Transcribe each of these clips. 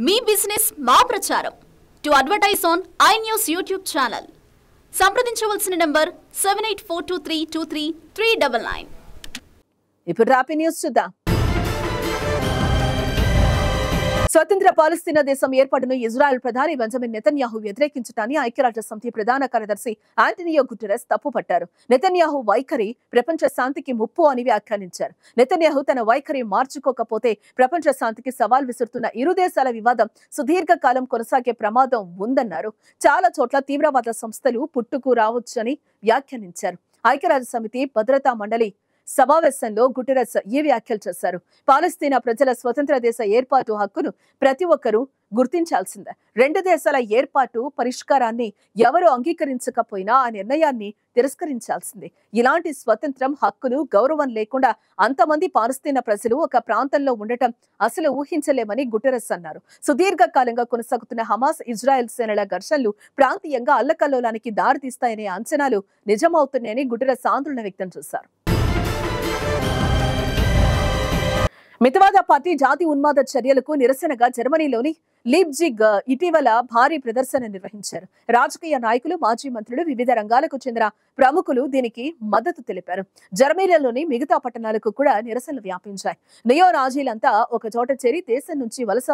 మీ business మా ప్రచారం to advertise on I news YouTube channel సంప్రదించవలసిన నంబర్ 7842323399. ఇప్పుడు రాపీ న్యూస్ చూద్దాం. స్వతంత్ర పాలస్తీనా దేశం ఏర్పాటును ఇజ్రాయెల్ ప్రధాని బెంజమిన్ నెతన్యాహు వ్యతిరేకించడాన్ని ఐక్యరాజ్య సమితి ప్రధాన కార్యదర్శి ఆంటోనియో గుటెరస్ తప్పుపట్టారు. నెతన్యాహు వైఖరి ప్రపంచ శాంతికి ముప్పు అని వ్యాఖ్యానించారు. నెతన్యాహు తన వైఖరి మార్చుకోకపోతే ప్రపంచ శాంతికి సవాల్ విసురుతున్న ఇరు దేశాల వివాదం సుదీర్ఘ కాలం కొనసాగే ప్రమాదం ఉందన్నారు. చాలా చోట్ల తీవ్రవాద సంస్థలు పుట్టుకు రావచ్చని వ్యాఖ్యానించారు. ఐక్యరాజ్య సమితి భద్రతా మండలి సమావేశంలో గుటెరస్ ఈ వ్యాఖ్యలు చేశారు. పాలస్తీనా ప్రజల స్వతంత్ర దేశ ఏర్పాటు హక్కును ప్రతి ఒక్కరూ గుర్తించాల్సిందే. రెండు దేశాల ఏర్పాటు పరిష్కారాన్ని ఎవరు అంగీకరించకపోయినా ఆ నిర్ణయాన్ని తిరస్కరించాల్సిందే. ఇలాంటి స్వతంత్రం, హక్కులు, గౌరవం లేకుండా అంతమంది పాలస్తీనా ప్రజలు ఒక ప్రాంతంలో ఉండటం అసలు ఊహించలేమని గుటెరస్ అన్నారు. సుదీర్ఘ కాలంగా కొనసాగుతున్న హమాస్, ఇజ్రాయెల్ సేనల ఘర్షణలు ప్రాంతీయంగా అల్లకల్లోలానికి దారితీస్తాయనే అంచనాలు నిజమవుతున్నాయని గుటెరస్ ఆందోళన వ్యక్తం చేశారు. మితవాద పార్టీ జాతి ఉన్మాద చర్యలకు నిరసనగా జర్మనీలోని లీప్జిగ్ ఇటీవల భారీ ప్రదర్శన నిర్వహించారు. రాజకీయ నాయకులు, మాజీ మంత్రులు, వివిధ రంగాలకు చెందిన ప్రముఖులు దీనికి మద్దతు తెలిపారు. జర్మనీలోని మిగతా పట్టణాలకు కూడా నిరసనలు వ్యాపించాయి. నియో నాజీలంతా ఒక చోట చేరి దేశం నుంచి వలస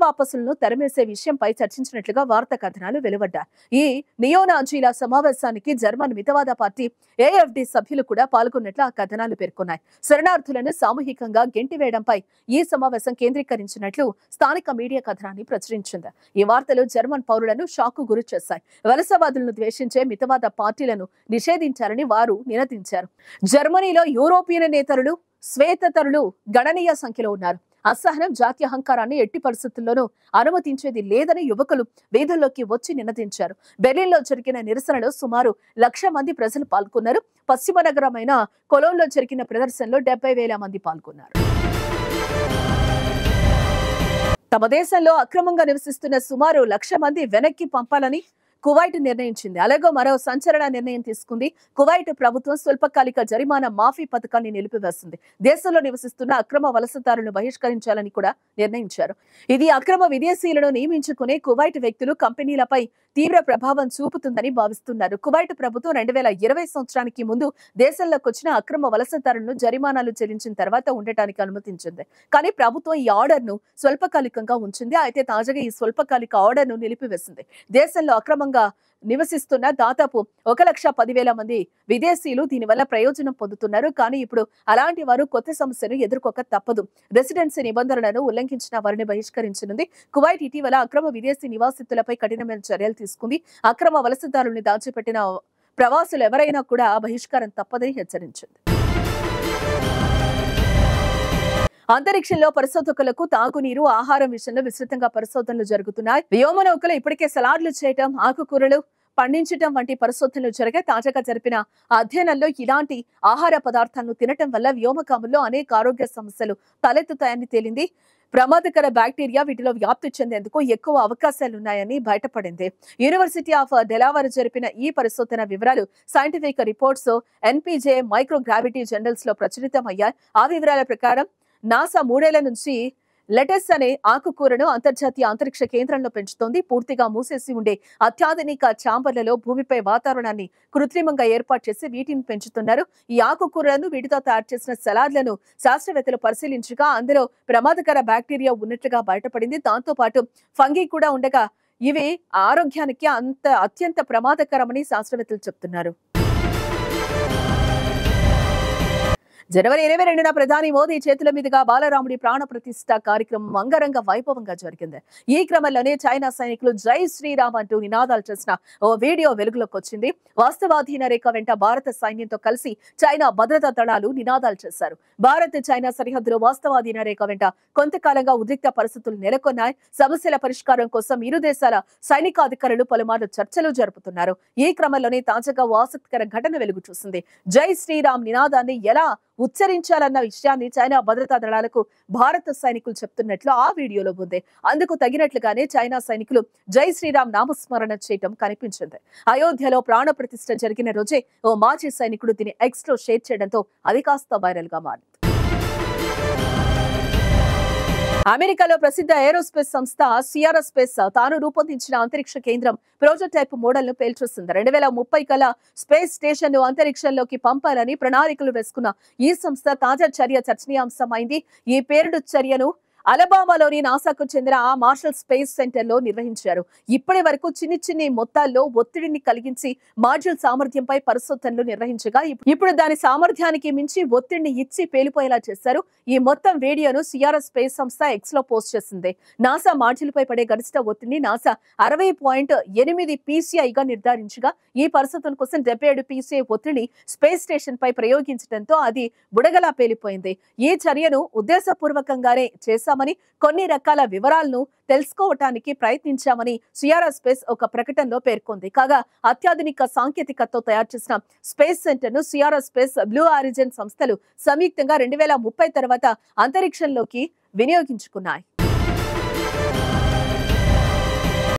వాపసులను తరిమేసే విషయంపై చర్చించినట్లుగా వార్తా కథనాలు వెలువడ్డాయి. ఈ నియోనాజీల సమావేశానికి జర్మన్ మితవాద పార్టీ ఏఎఫ్డి సభ్యులు కూడా పాల్గొన్నట్లు ఆ కథనాలు పేర్కొన్నాయి. శరణార్థులను సామూహికంగా గెంటివేయడంపై ఈ సమావేశం కేంద్రీకరించినట్లు స్థానిక మీడియా కథనాన్ని ప్రచురించింది. ఈ వార్తలు జర్మన్ పౌరులను షాక్కు గురి చేశాయి. వలసవాదులను ద్వేషించే మితవాద పార్టీలను నిషేధించాలని వారు నినదించారు. జర్మనీలో యూరోపియన్ నేతరులు, శ్వేతతరులు గణనీయ సంఖ్యలో ఉన్నారు. అసహనం, జాతీయ అహంకారాన్ని ఎట్టి పరిస్థితుల్లోనూ అనుమతించేది లేదని యువకులు వీధుల్లోకి వచ్చి నినదించారు. బెర్లిన్లో జరిగిన నిరసనలో సుమారు 1,00,000 మంది ప్రజలు పాల్గొన్నారు. పశ్చిమ నగరమైన కొలోన్లో జరిగిన ప్రదర్శనలో 70,000 మంది పాల్గొన్నారు. తమ దేశంలో అక్రమంగా నివసిస్తున్న సుమారు 1,00,000 మంది వెనక్కి పంపాలని కువైట్ నిర్ణయించింది. అలాగే మరో సంచలన నిర్ణయం తీసుకుంది. కువైట్ ప్రభుత్వం స్వల్పకాలిక జరిమానా మాఫీ పథకాన్ని నిలిపివేసింది. దేశంలో నివసిస్తున్న అక్రమ వలసదారులను బహిష్కరించాలని కూడా నిర్ణయించారు. ఇది అక్రమ విదేశీయులను నియమించుకునే కువైట్ వ్యక్తులు, కంపెనీలపై తీవ్ర ప్రభావం చూపుతుందని భావిస్తున్నారు. కువైట్ ప్రభుత్వం 2020 సంవత్సరానికి ముందు దేశంలోకి వచ్చిన అక్రమ వలసదారులను జరిమానాలు చెల్లించిన తర్వాత ఉండటానికి అనుమతించింది. కానీ ప్రభుత్వం ఈ ఆర్డర్ను స్వల్పకాలికంగా ఉంచింది. అయితే తాజాగా ఈ స్వల్పకాలిక ఆర్డర్ను నిలిపివేసింది. దేశంలో అక్రమంగా నివసిస్తున్న దాదాపు 1,10,000 మంది విదేశీయులు దీనివల్ల ప్రయోజనం పొందుతున్నారు. కానీ ఇప్పుడు అలాంటి వారు కొత్త సమస్యను ఎదుర్కోక తప్పదు. రెసిడెన్సీ నిబంధనలను ఉల్లంఘించిన వారిని బహిష్కరించనుంది. కువైట్ ఇటీవల అక్రమ విదేశీ నివాసితులపై కఠినమైన చర్యలు తీసుకుంది. అక్రమ వలసదారుల్ని దాచిపెట్టిన ప్రవాసులు ఎవరైనా కూడా బహిష్కారం తప్పదని హెచ్చరించింది. అంతరిక్షంలో పరిశోధకులకు తాగునీరు, ఆహారం విషయంలో విస్తృతంగా పరిశోధనలు జరుగుతున్నాయి. వ్యోమనౌకలు ఇప్పటికే సలాడ్లు చేయటం, ఆకుకూరలు పండించడం వంటి పరిశోధనలు జరిగాయి. తాజాగా జరిపిన అధ్యయనంలో ఇలాంటి ఆహార పదార్థాలను తినటం వల్ల వ్యోమగాముల్లో అనేక ఆరోగ్య సమస్యలు తలెత్తుతాయని తేలింది. ప్రమాదకర బ్యాక్టీరియా వీటిలో వ్యాప్తి చెందేందుకు ఎక్కువ అవకాశాలున్నాయని బయటపడింది. యూనివర్సిటీ ఆఫ్ డెలావర్ జరిపిన ఈ పరిశోధన వివరాలు సైంటిఫిక్ రిపోర్ట్స్ ఎన్పిజే మైక్రోగ్రావిటీ జర్నల్స్ లో ప్రచురితమయ్యాయి. ఆ వివరాల ప్రకారం నాసా 3 ఏళ్ల నుంచి లెటస్ అనే ఆకుకూరను అంతర్జాతీయ అంతరిక్ష కేంద్రంలో పెంచుతోంది. పూర్తిగా మూసేసి ఉండే అత్యాధునిక ఛాంబర్లలో భూమిపై వాతావరణాన్ని కృత్రిమంగా ఏర్పాటు చేసి వీటిని పెంచుతున్నారు. ఈ ఆకుకూరలను, వీటితో తయారు చేసిన సలాడ్లను శాస్త్రవేత్తలు పరిశీలించగా అందులో ప్రమాదకర బ్యాక్టీరియా ఉన్నట్లుగా బయటపడింది. దాంతో పాటు ఫంగీ కూడా ఉండగా ఇవి ఆరోగ్యానికి అత్యంత ప్రమాదకరమని శాస్త్రవేత్తలు చెప్తున్నారు. జనవరి 22న ప్రధాని మోదీ చేతుల మీదుగా బాలరాముడి ప్రాణ ప్రతిష్ఠ కార్యక్రమం అంగరంగ వైభవంగా జరిగింది. ఈ క్రమంలోనే చైనా సైనికులు జై శ్రీరామ్ అంటూ నినాదాలు చేసిన ఓ వీడియో వెలుగులోకి వచ్చింది. వాస్తవాధీన రేఖ వెంట భారత సైన్యంతో కలిసి చైనా భద్రతా దళాలు నినాదాలు చేశారు. భారత్ చైనా సరిహద్దులో వాస్తవాధీన రేఖ వెంట కొంతకాలంగా ఉద్రిక్త పరిస్థితులు నెలకొన్నాయి. సమస్యల పరిష్కారం కోసం ఇరు దేశాల సైనికాధికారులు పలుమార్లు చర్చలు జరుపుతున్నారు. ఈ క్రమంలోనే తాజాగా ఓ ఆసక్తికర ఘటన వెలుగు చూసింది. జై శ్రీరామ్ నినాదాన్ని ఎలా ఉచ్చరించాలన్న విషయాన్ని చైనా భద్రతా దళాలకు భారత సైనికులు చెప్తున్నట్లు ఆ వీడియోలో ఉంది. అందుకు తగినట్లుగానే చైనా సైనికులు జై శ్రీరామ్ నామస్మరణ చేయటం కనిపించింది. అయోధ్యలో ప్రాణ ప్రతిష్ఠ జరిగిన రోజే ఓ మాజీ సైనికుడు దీన్ని ఎక్స్ లో షేర్ చేయడంతో అది కాస్త వైరల్ గా మారింది. అమెరికాలో ప్రసిద్ధ ఏరోస్పేస్ సంస్థ సియారా స్పేస్ తాను రూపొందించిన అంతరిక్ష కేంద్రం ప్రోటోటైప్ మోడల్ ను పేల్చేసింది. 2030 కల్లా స్పేస్ స్టేషన్ ను అంతరిక్షంలోకి పంపాలని ప్రణాళికలు వేసుకున్న ఈ సంస్థ తాజా చర్య చర్చనీయాంశమైంది. ఈ పేరుడు చర్యను అలబామాలోని నాసాకు చెందిన మార్షల్ స్పేస్ సెంటర్ లో నిర్వహించారు. ఇప్పటి వరకు చిన్ని మొత్తాల్లో ఒత్తిడిని కలిగించి మాడ్యూల్ సామర్థ్యంపై పరిశోధనలు నిర్వహించగా ఇప్పుడు దాని సామర్థ్యానికి మించి ఒత్తిడిని ఇచ్చి పేలిపోయేలా చేశారు. ఈ మొత్తం వీడియోను సియారా స్పేస్ సంస్థ ఎక్స్ లో పోస్ట్ చేసింది. నాసా మాడ్యూల్ పై పడే గరిష్ట ఒత్తిడిని నాసా 60.8 PCI గా నిర్ధారించగా ఈ పరిశోధన కోసం 77 PCI ఒత్తిడిని స్పేస్ స్టేషన్ పై ప్రయోగించడంతో అది బుడగలా పేలిపోయింది. ఈ చర్యను ఉద్దేశపూర్వకంగానే చేశామని, కొన్ని రకాల వివరాలను తెలుసుకోవటానికి ప్రయత్నించామని సియారా స్పేస్ ఒక ప్రకటనలో పేర్కొంది. కాగా అత్యాధునిక సాంకేతికతతో తయారు చేసిన స్పేస్ సెంటర్ ను సియారా స్పేస్, బ్లూ ఆరిజిన్ సంస్థలు సంయుక్తంగా 2030 తర్వాత అంతరిక్షంలోకి వినియోగించుకున్నాయి.